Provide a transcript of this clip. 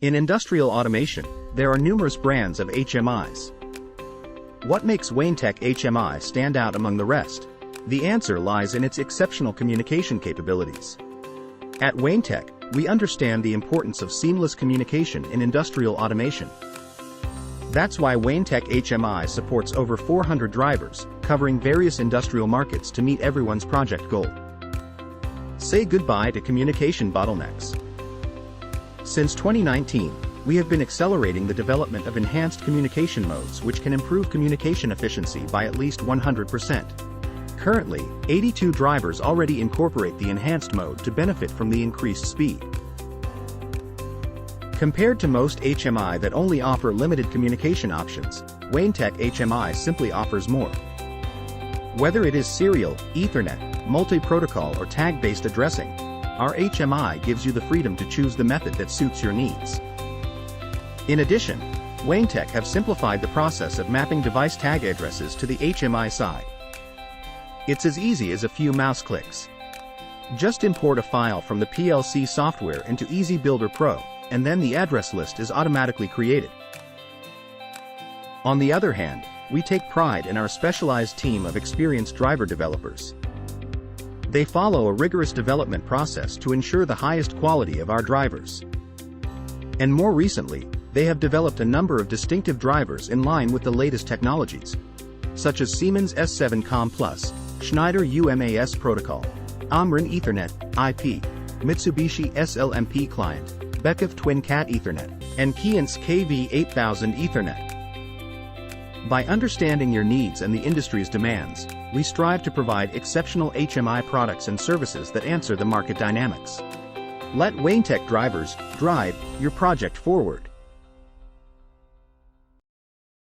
In industrial automation, there are numerous brands of HMIs. What makes Weintek HMI stand out among the rest? The answer lies in its exceptional communication capabilities. At Weintek, we understand the importance of seamless communication in industrial automation. That's why Weintek HMI supports over 400 drivers, covering various industrial markets to meet everyone's project goal. Say goodbye to communication bottlenecks. Since 2019, we have been accelerating the development of enhanced communication modes which can improve communication efficiency by at least 100%. Currently, 82 drivers already incorporate the enhanced mode to benefit from the increased speed. Compared to most HMI that only offer limited communication options, Weintek HMI simply offers more. Whether it is serial, Ethernet, multi-protocol or tag-based addressing, our HMI gives you the freedom to choose the method that suits your needs. In addition, Weintek have simplified the process of mapping device tag addresses to the HMI side. It's as easy as a few mouse clicks. Just import a file from the PLC software into EasyBuilder Pro, and then the address list is automatically created. On the other hand, we take pride in our specialized team of experienced driver developers. They follow a rigorous development process to ensure the highest quality of our drivers. And more recently, they have developed a number of distinctive drivers in line with the latest technologies, such as Siemens S7 COM+, Schneider UMAS Protocol, Omron Ethernet, IP, Mitsubishi SLMP Client, Bekov Twin Cat Ethernet, and Keyence KV8000 Ethernet. By understanding your needs and the industry's demands, we strive to provide exceptional HMI products and services that answer the market dynamics. Let Weintek drivers drive your project forward.